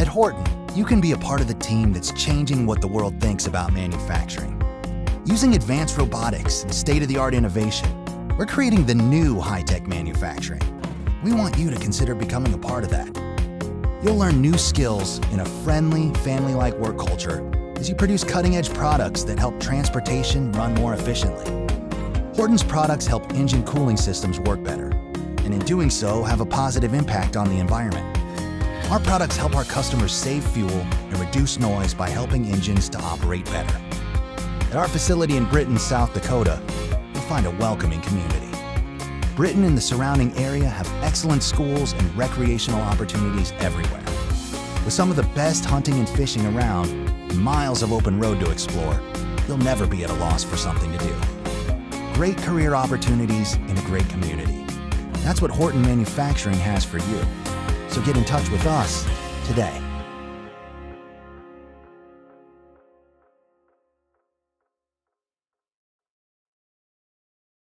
At Horton, you can be a part of the team that's changing what the world thinks about manufacturing. Using advanced robotics and state-of-the-art innovation, we're creating the new high-tech manufacturing. We want you to consider becoming a part of that. You'll learn new skills in a friendly, family-like work culture as you produce cutting-edge products that help transportation run more efficiently. Horton's products help engine cooling systems work better, and in doing so, have a positive impact on the environment. Our products help our customers save fuel and reduce noise by helping engines to operate better. At our facility in Britton, South Dakota, you'll find a welcoming community. Britton and the surrounding area have excellent schools and recreational opportunities everywhere. With some of the best hunting and fishing around, and miles of open road to explore, you'll never be at a loss for something to do. Great career opportunities in a great community. That's what Horton Manufacturing has for you. So get in touch with us today.